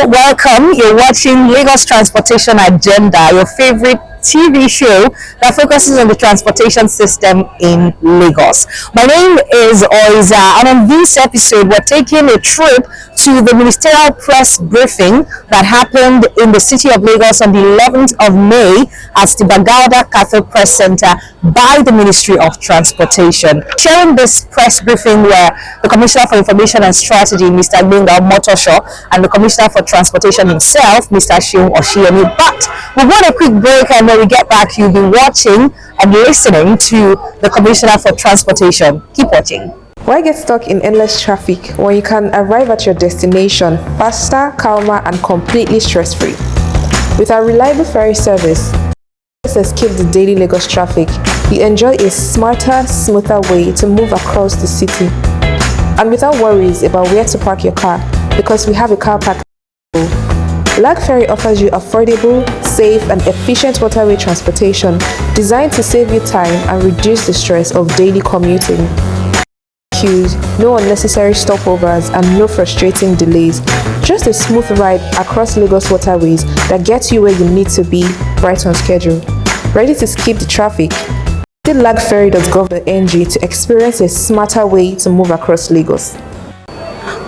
welcome. You're watching Lagos Transportation Agenda, your favorite TV show that focuses on the transportation system in Lagos. My name is Oiza, and on this episode, we're taking a trip to the Ministerial Press Briefing that happened in the city of Lagos on the 11th of May at the Gbenga Omotoso Press Center by the Ministry of Transportation. Sharing this press briefing were the Commissioner for Information and Strategy, Mr. Gbenga Omotoso, and the Commissioner for Transportation himself, Mr. Oluwaseun Osiyemi. But we want a quick break, and when we get back, you'll be watching and listening to the Commissioner for Transportation. Keep watching. Why get stuck in endless traffic when you can arrive at your destination faster, calmer, and completely stress-free? With our reliable ferry service, escape the daily Lagos traffic, you enjoy a smarter, smoother way to move across the city. And without worries about where to park your car, because we have a car park. Lag Ferry offers you affordable, safe, and efficient waterway transportation designed to save you time and reduce the stress of daily commuting. Queues, no unnecessary stopovers, and no frustrating delays. Just a smooth ride across Lagos waterways that gets you where you need to be right on schedule. Ready to skip the traffic? Visit lagferry.gov.ng to experience a smarter way to move across Lagos.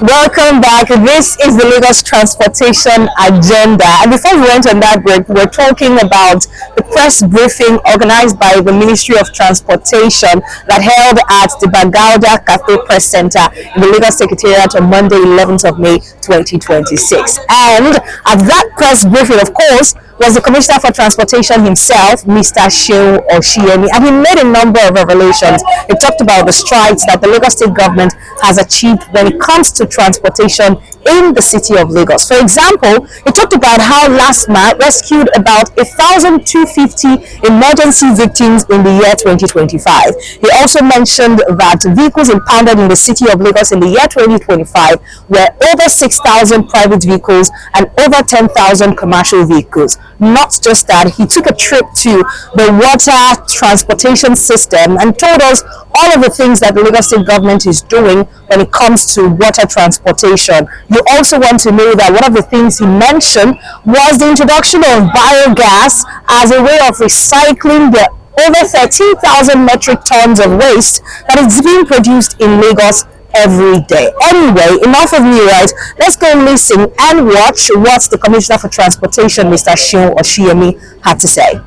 Welcome back. This is the Lagos Transportation Agenda. And before we went on that break, we're talking about the press briefing organized by the Ministry of Transportation that held at the Gbenga Omotoso Press Center in the Lagos Secretariat on Monday, 11th of May, 2026. And at that press briefing, of course, was the Commissioner for Transportation himself, Mr. Oluwaseun Osiyemi, and he made a number of revelations. He talked about the strides that the Lagos State government has achieved when it comes to transportation in the city of Lagos. For example, he talked about how last month rescued about 1,250 emergency victims in the year 2025. He also mentioned that vehicles impounded in the city of Lagos in the year 2025 were over 6,000 private vehicles and over 10,000 commercial vehicles. Not just that, he took a trip to the water transportation system and told us all of the things that the Lagos State government is doing when it comes to water transportation. You also want to know that one of the things he mentioned was the introduction of biogas as a way of recycling the over 13,000 metric tons of waste that is being produced in Lagos every day. Anyway, enough of me, right? Let's go and listen and watch what the Commissioner for Transportation, Mr. Oluwaseun Osiyemi, had to say.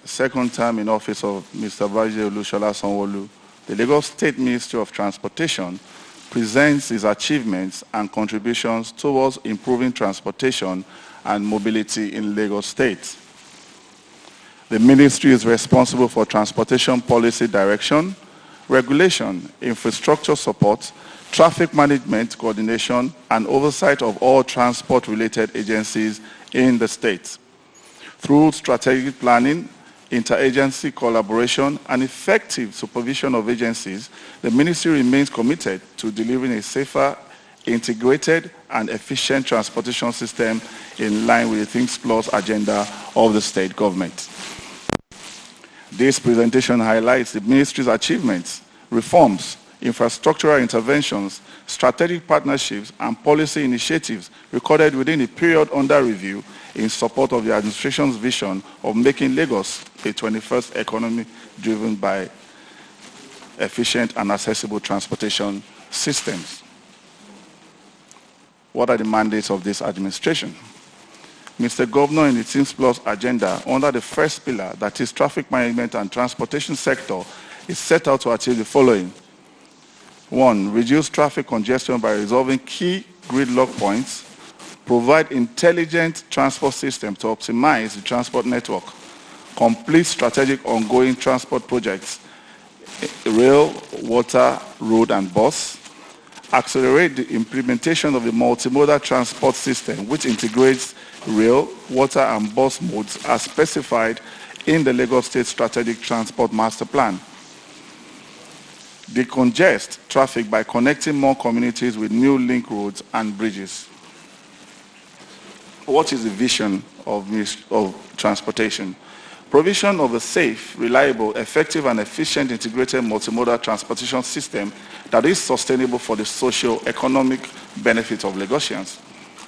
Second time in office of Mr. Oluwaseun, the Lagos State Ministry of Transportation presents its achievements and contributions towards improving transportation and mobility in Lagos State. The ministry is responsible for transportation policy direction, regulation, infrastructure support, traffic management coordination, and oversight of all transport-related agencies in the state. Through strategic planning, interagency collaboration, and effective supervision of agencies, the ministry remains committed to delivering a safer, integrated, and efficient transportation system in line with the Things Plus agenda of the state government. This presentation highlights the ministry's achievements, reforms, infrastructural interventions, strategic partnerships, and policy initiatives recorded within the period under review in support of the administration's vision of making Lagos a 21st economy driven by efficient and accessible transportation systems. What are the mandates of this administration? Mr. Governor, in the Things Plus agenda, under the first pillar, that is traffic management and transportation sector, is set out to achieve the following. 1. Reduce traffic congestion by resolving key gridlock points, provide intelligent transport systems to optimize the transport network, complete strategic ongoing transport projects, rail, water, road, and bus, accelerate the implementation of the multimodal transport system, which integrates rail, water, and bus modes as specified in the Lagos State Strategic Transport Master Plan. Decongest traffic by connecting more communities with new link roads and bridges. What is the vision of transportation? Provision of a safe, reliable, effective, and efficient integrated multimodal transportation system that is sustainable for the socio-economic benefit of Lagosians.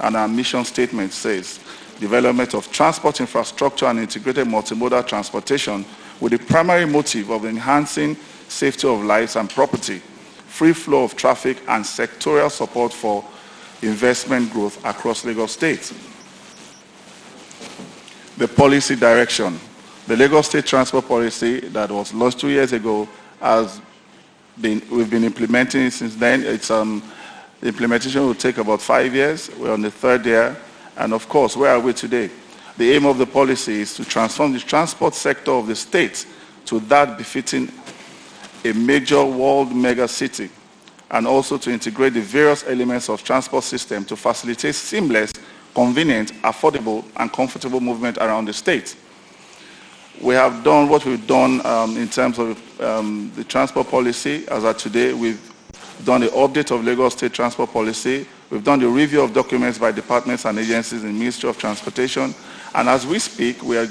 and our mission statement says, development of transport infrastructure and integrated multimodal transportation with the primary motive of enhancing safety of lives and property, free flow of traffic, and sectorial support for investment growth across Lagos State. The policy direction. The Lagos State Transport Policy that was launched 2 years ago we've been implementing it since then. The implementation will take about 5 years. We're on the 3rd year. And of course, where are we today? The aim of the policy is to transform the transport sector of the state to that befitting a major world mega city, and also to integrate the various elements of transport system to facilitate seamless, convenient, affordable, and comfortable movement around the state. We have done what we've done in terms of the transport policy. As of today, we've done the update of Lagos State Transport Policy. We've done the review of documents by departments and agencies in the Ministry of Transportation. And as we speak, we are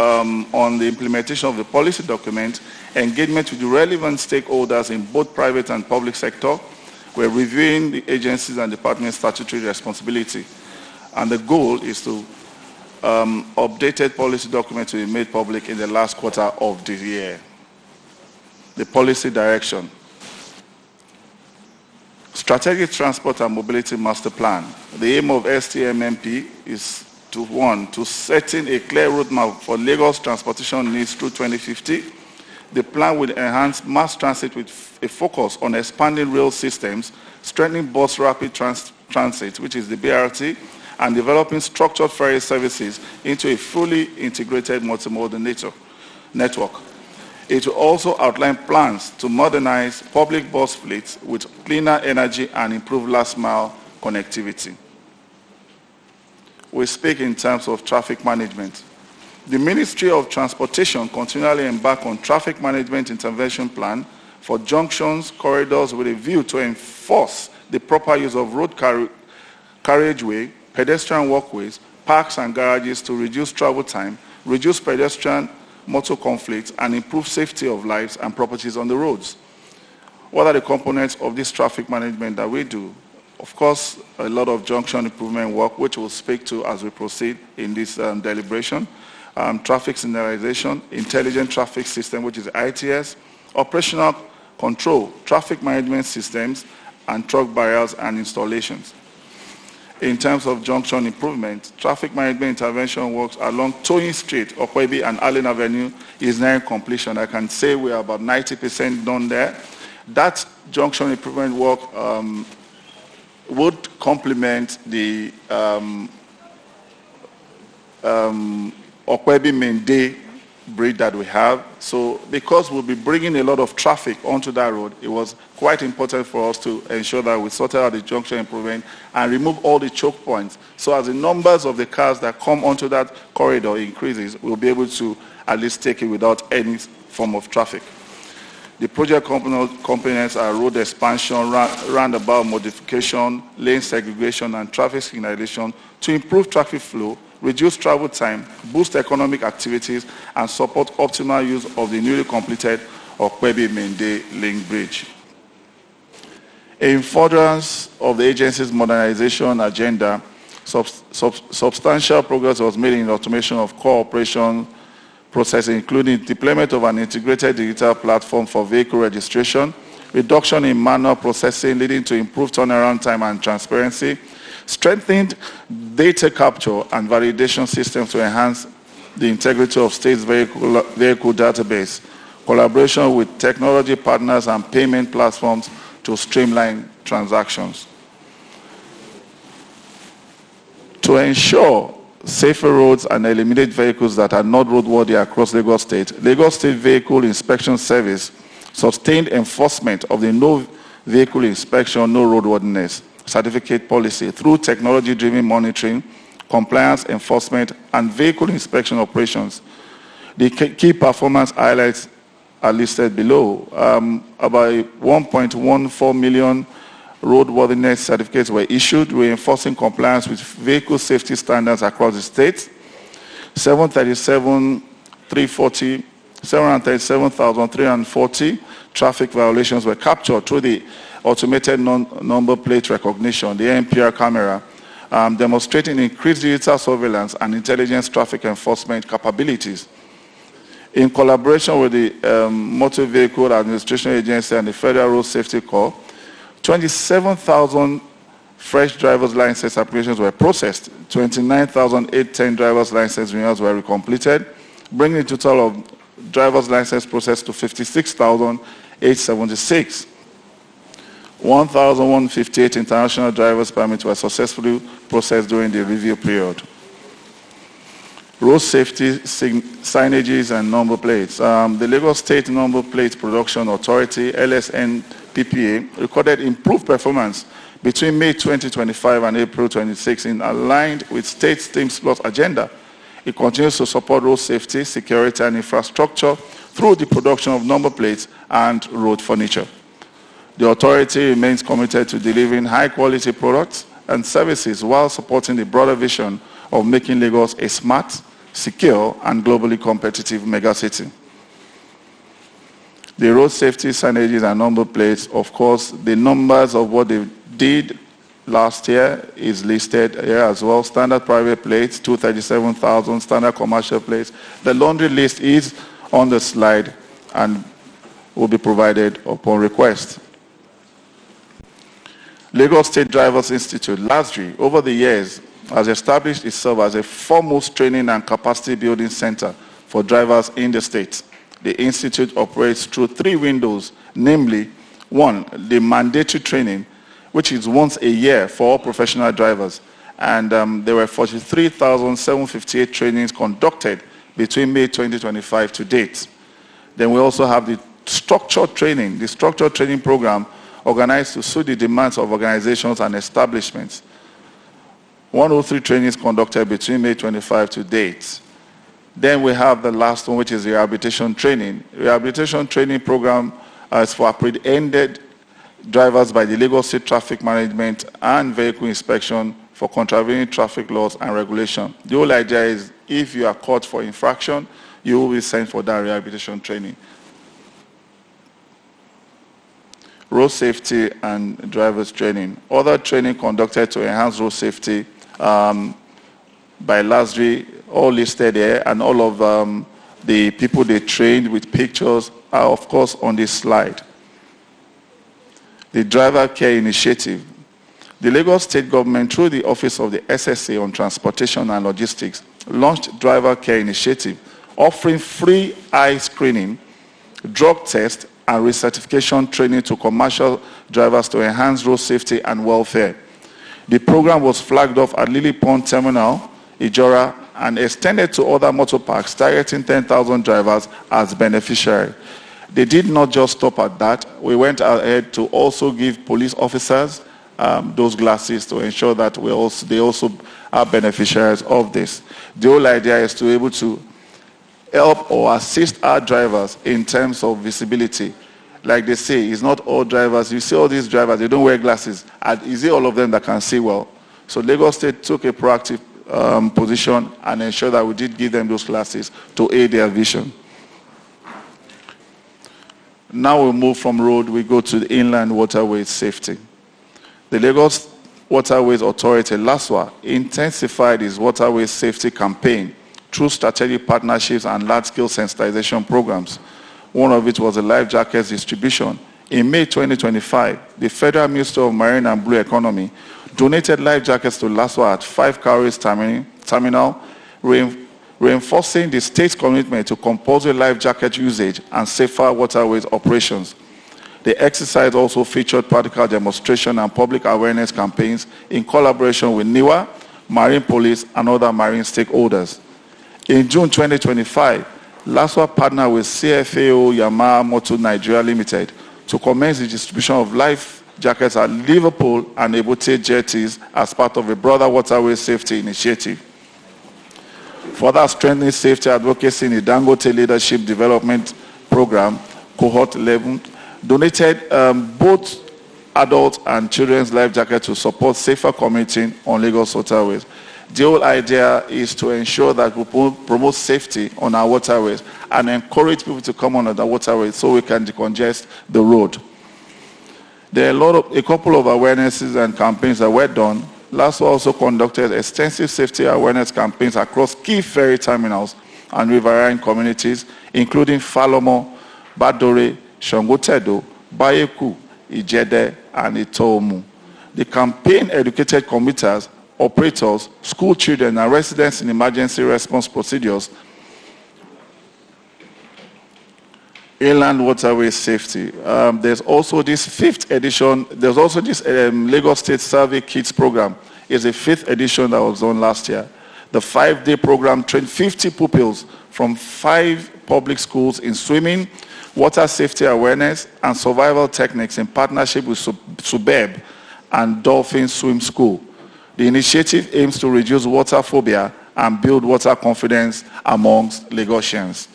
on the implementation of the policy document, engagement with the relevant stakeholders in both private and public sector. We're reviewing the agencies and departments' statutory responsibility. And the goal is to updated policy documents to be made public in the last quarter of the year. The policy direction. Strategic Transport and Mobility Master Plan. The aim of STMMP is to setting a clear roadmap for Lagos transportation needs through 2050. The plan will enhance mass transit with a focus on expanding rail systems, strengthening bus rapid transit, which is the BRT, and developing structured ferry services into a fully integrated multimodal network. It will also outline plans to modernize public bus fleets with cleaner energy and improve last-mile connectivity. We speak in terms of traffic management. The Ministry of Transportation continually embark on traffic management intervention plan for junctions, corridors with a view to enforce the proper use of road carriageway, pedestrian walkways, parks and garages to reduce travel time, reduce pedestrian motor conflicts, and improve safety of lives and properties on the roads. What are the components of this traffic management that we do? Of course, a lot of junction improvement work, which we'll speak to as we proceed in this deliberation. Traffic signalization, intelligent traffic system, which is ITS, operational control, traffic management systems, and truck barriers and installations. In terms of junction improvement, traffic management intervention works along Towing Street, Okwebi, and Allen Avenue is nearing completion. I can say we are about 90% done there. That junction improvement work would complement the Okwebi Mende bridge that we have. So because we'll be bringing a lot of traffic onto that road, it was quite important for us to ensure that we sorted out the junction improvement and remove all the choke points. So as the numbers of the cars that come onto that corridor increases, we'll be able to at least take it without any form of traffic. The project components are road expansion, roundabout modification, lane segregation, and traffic signalization to improve traffic flow, reduce travel time, boost economic activities, and support optimal use of the newly completed Okwebi Mende Link Bridge. In furtherance of the agency's modernization agenda, substantial progress was made in the automation of core operation processing, including deployment of an integrated digital platform for vehicle registration, reduction in manual processing leading to improved turnaround time and transparency, strengthened data capture and validation systems to enhance the integrity of state's vehicle database, collaboration with technology partners and payment platforms to streamline transactions. To ensure safer roads and eliminate vehicles that are not roadworthy across Lagos State Vehicle Inspection Service sustained enforcement of the No Vehicle Inspection, No Roadworthiness certificate policy through technology-driven monitoring, compliance enforcement, and vehicle inspection operations. The key performance highlights are listed below. About 1.14 million roadworthiness certificates were issued, reinforcing compliance with vehicle safety standards across the state. 737,340 traffic violations were captured through the automated number plate recognition, the NPR camera, demonstrating increased digital surveillance and intelligence traffic enforcement capabilities. In collaboration with the Motor Vehicle Administration Agency and the Federal Road Safety Corps, 27,000 fresh driver's license applications were processed, 29,810 driver's license renewals were completed, bringing the total of driver's license processed to 56,876. 1,158 international driver's permits were successfully processed during the review period. Road safety signages and number plates. The Lagos State Number Plate Production Authority, LSNPPA, recorded improved performance between May 2025 and April 26 in aligned with state STEAM's Plus agenda. It continues to support road safety, security, and infrastructure through the production of number plates and road furniture. The authority remains committed to delivering high-quality products and services while supporting the broader vision of making Lagos a smart, secure, and globally competitive megacity. The road safety signages and number plates, of course, the numbers of what they did last year is listed here as well. Standard private plates, 237,000, standard commercial plates. The laundry list is on the slide and will be provided upon request. Lagos State Drivers Institute, LASDRI, over the years, has established itself as a foremost training and capacity building center for drivers in the state. The institute operates through 3 windows, namely, 1, the mandatory training, which is once a year for all professional drivers. And there were 43,758 trainings conducted between May 2025 to date. Then we also have the structured training. The structured training program organized to suit the demands of organizations and establishments. 103 trainings conducted between May 25 to date. Then we have the last one, which is rehabilitation training. Rehabilitation training program is for apprehended drivers by the Lagos State Traffic Management and Vehicle Inspection for contravening traffic laws and regulation. The whole idea is if you are caught for infraction, you will be sent for that rehabilitation training. Road safety and drivers training. Other training conducted to enhance road safety by LASDRI, all listed here, and all of the people they trained with pictures are, of course, on this slide. The Driver Care Initiative. The Lagos State Government, through the Office of the SSA on Transportation and Logistics, launched Driver Care Initiative, offering free eye screening, drug test, and recertification training to commercial drivers to enhance road safety and welfare. The program was flagged off at Lily Pond Terminal, Ijora, and extended to other motor parks, targeting 10,000 drivers as beneficiaries. They did not just stop at that. We went ahead to also give police officers those glasses to ensure that they also are beneficiaries of this. The whole idea is to be able to help or assist our drivers in terms of visibility. Like they say, it's not all drivers. You see all these drivers, they don't wear glasses. And is it all of them that can see well? So Lagos State took a proactive position and ensured that we did give them those glasses to aid their vision. Now we move from road, we go to the inland waterways safety. The Lagos Waterways Authority, LASWA, intensified its waterways safety campaign through strategic partnerships and large-scale sensitization programs. One of it was the life jackets distribution. In May 2025, the Federal Ministry of Marine and Blue Economy donated life jackets to LASWA at 5 Cowries Terminal, reinforcing the state's commitment to compulsory life jacket usage and safer waterways operations. The exercise also featured practical demonstration and public awareness campaigns in collaboration with NIWA, Marine Police, and other marine stakeholders. In June 2025, LASWA partnered with CFAO Yamaha Motor Nigeria Limited to commence the distribution of life jackets at Liverpool and Ebute jetties as part of a broader waterway safety initiative. Further strengthening safety advocacy in the Dangote Leadership Development Program, Cohort 11, donated both adult and children's life jackets to support safer commuting on Lagos waterways. The whole idea is to ensure that we promote safety on our waterways and encourage people to come on the waterways so we can decongest the road. There are a couple of awarenesses and campaigns that were done. LASWA also conducted extensive safety awareness campaigns across key ferry terminals and riverine communities, including Falomo, Badore, Shangotedo, Bayeku, Ijede, and Itomu. The campaign educated commuters, operators, school children, and residents in emergency response procedures, inland waterway safety. There's also this fifth edition. There's also this Lagos State Survey Kids program. It's a fifth edition that was done last year. The 5-day program trained 50 pupils from 5 public schools in swimming, water safety awareness, and survival techniques in partnership with Subeb and Dolphin Swim School. The initiative aims to reduce water phobia and build water confidence amongst Lagosians.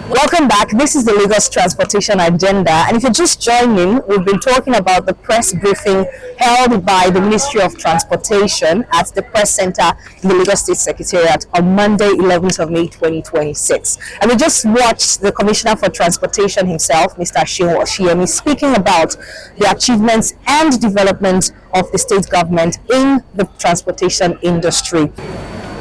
Welcome back. This is the Lagos Transportation Agenda, and if you're just joining, we've been talking about the press briefing held by the Ministry of Transportation at the Press Center in the Lagos State Secretariat on Monday, 11th of May 2026. And we just watched the Commissioner for Transportation himself, Mr. Oluwaseun Osiyemi, speaking about the achievements and development of the state government in the transportation industry.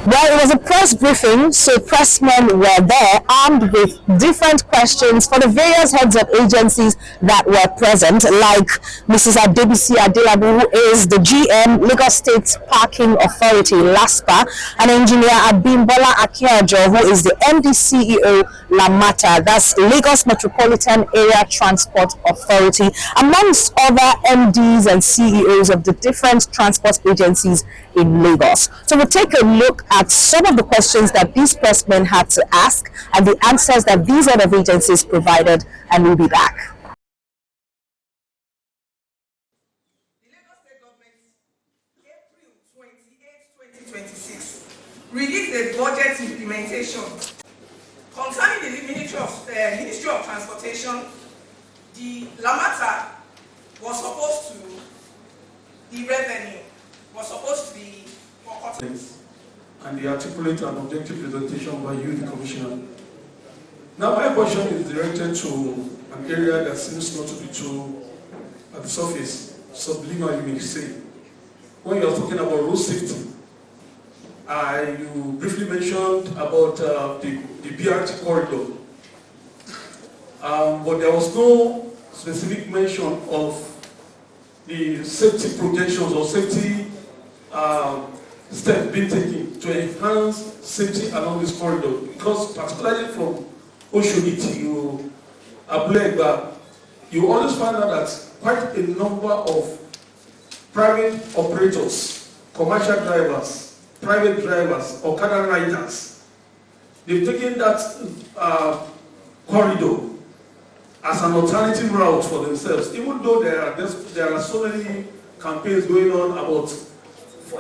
Well, it was a press briefing, so pressmen were there armed with different questions for the various heads of agencies that were present, like Mrs. Adebisi Adelabu, who is the GM, Lagos State Parking Authority, LASPA, and Engineer Abimbola Akinojo, who is the MD CEO, Lamata, that's Lagos Metropolitan Area Transport Authority, amongst other MDs and CEOs of the different transport agencies in Lagos. So we'll take a look at some of the questions that these pressmen had to ask and the answers that these other agencies provided, and we'll be back. The Lagos State Government, April 28, 2026, released a budget implementation concerning the Ministry of Transportation. The Lamata was supposed to, the revenue was supposed to be and the articulate and objective presentation by you, the Commissioner. Now my question is directed to an area that seems not to be too at the surface, subliminal you may say. When you are talking about road safety, you briefly mentioned about the BRT corridor, but there was no specific mention of the safety projections or safety steps being taken to enhance safety along this corridor, because particularly from Oshodi to Abulegba, you always find out that quite a number of private operators, commercial drivers, private drivers, Okada riders, they've taken that corridor as an alternative route for themselves, even though there are so many campaigns going on about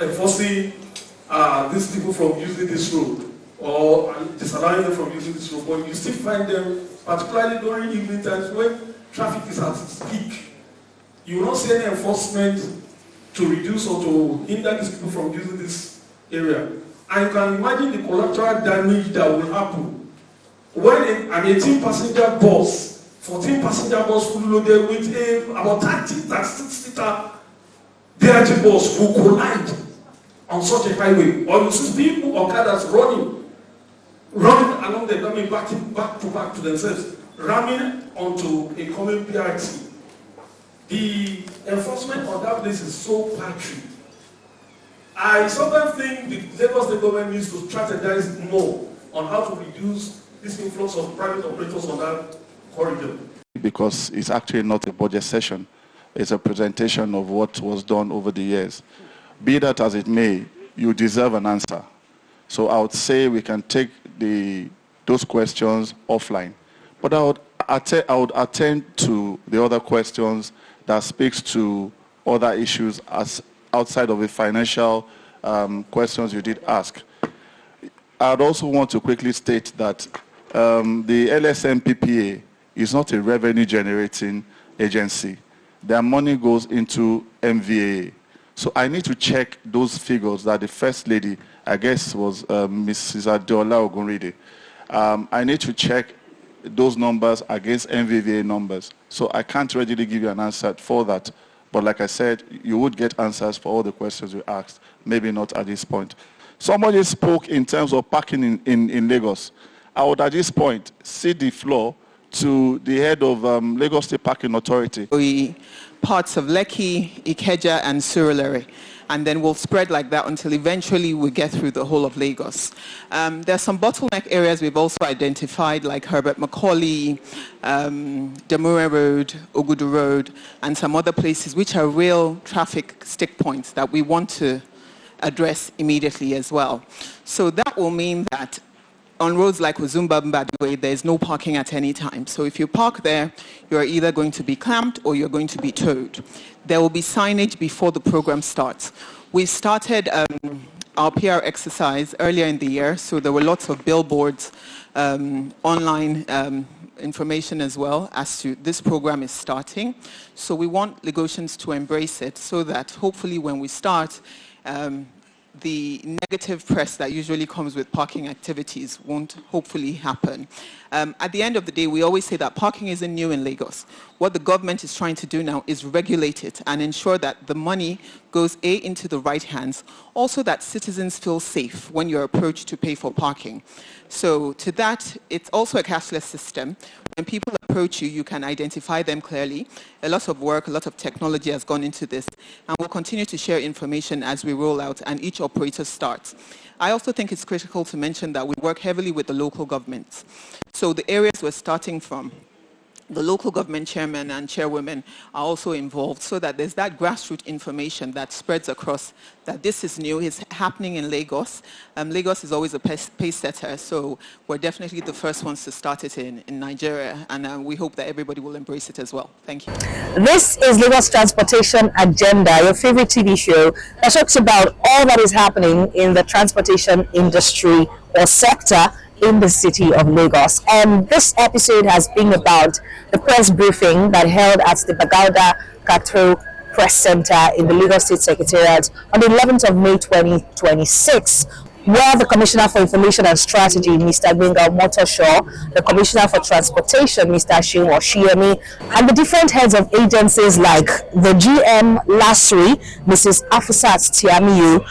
enforcing these people from using this road or disallowing them from using this road, but you still find them, particularly during evening times when traffic is at its peak. You will not see any enforcement to reduce or to hinder these people from using this area. And you can imagine the collateral damage that will happen when an 18-passenger bus, 14-passenger bus fully loaded with about 36-liter BRT bus will collide on such a highway, or you see people, Okadas running along the coming back to themselves, ramming onto a common BRT. The enforcement on that place is so patchy. I sometimes think the Lagos State government needs to strategize more on how to reduce this influx of private operators on that corridor. Because it's actually not a budget session. It's a presentation of what was done over the years. Be that as it may, you deserve an answer. So I would say we can take those questions offline. But I would attend to the other questions that speaks to other issues as outside of the financial questions you did ask. I'd also want to quickly state that the LSMPPA is not a revenue generating agency. Their money goes into MVAA. So I need to check those figures that the First Lady, I guess was Mrs. Adeola Ogunride. I need to check those numbers against MVVA numbers. So I can't readily give you an answer for that. But like I said, you would get answers for all the questions you asked, maybe not at this point. Somebody spoke in terms of parking in Lagos. I would at this point cede the floor to the head of Lagos State Parking Authority. Parts of Lekki, Ikeja, and Surulere. And then we'll spread like that until eventually we get through the whole of Lagos. There are some bottleneck areas we've also identified, like Herbert Macaulay, Demure Road, Ogudu Road, and some other places which are real traffic stick points that we want to address immediately as well. So that will mean that on roads like Uzumba Mbadiwe, there is no parking at any time. So if you park there, you're either going to be clamped or you're going to be towed. There will be signage before the program starts. We started our PR exercise earlier in the year, so there were lots of billboards, online information as well as to this program is starting. So we want Lagosians to embrace it so that hopefully when we start, the negative press that usually comes with parking activities won't hopefully happen. At the end of the day, we always say that parking isn't new in Lagos. What the government is trying to do now is regulate it and ensure that the money goes into the right hands. Also that citizens feel safe when you're approached to pay for parking. So to that, it's also a cashless system. When people approach you, you can identify them clearly. A lot of work, a lot of technology has gone into this, and we'll continue to share information as we roll out and each operator starts. I also think it's critical to mention that we work heavily with the local governments. So the areas we're starting from, the local government chairmen and chairwomen are also involved so that there's that grassroots information that spreads across that this is new, it's happening in Lagos. Lagos is always a pace setter, so we're definitely the first ones to start it in Nigeria, and we hope that everybody will embrace it as well. Thank you. This is Lagos Transportation Agenda, your favorite TV show that talks about all that is happening in the transportation industry or sector in the city of Lagos. And this episode has been about the press briefing that held at the Bagauda Kato Press Center in the Lagos State Secretariat on the 11th of May 2026, where the Commissioner for Information and Strategy, Mr. Gbenga Omotoso, the Commissioner for Transportation, Mr. Oluwaseun Osiyemi, and the different heads of agencies like the GM Lasri, Mrs. Afusat Tiamiyu,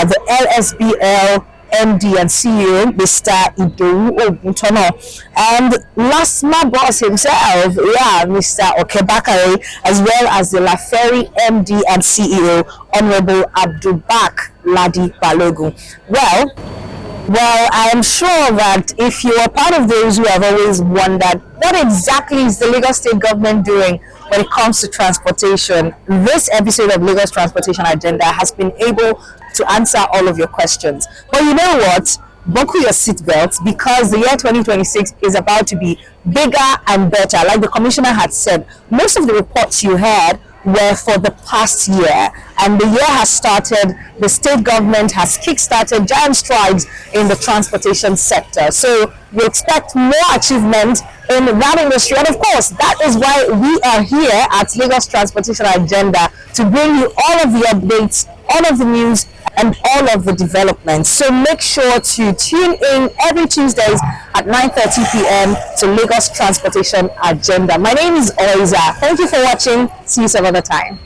the LSBL MD and CEO, Mr. Idowu Oguntono, and last my boss himself, Mr. Okebakare, as well as the Laferi MD and CEO, Honorable Abdulbak Ladi Balogun. Well, I am sure that if you are part of those who have always wondered what exactly is the Lagos State government doing when it comes to transportation, this episode of Lagos Transportation Agenda has been able to answer all of your questions. But you know what? Buckle your seatbelts, because the year 2026 is about to be bigger and better. Like the commissioner had said, most of the reports you heard were for the past year, and the year has started. The state government has kick-started giant strides in the transportation sector. So we expect more achievement in that industry, and of course that is why we are here at Lagos Transportation Agenda, to bring you all of the updates, all of the news, and all of the developments. So make sure to tune in every Tuesdays at 9:30 p.m. to Lagos Transportation Agenda. My name is Oiza. Thank you for watching. See you some other time.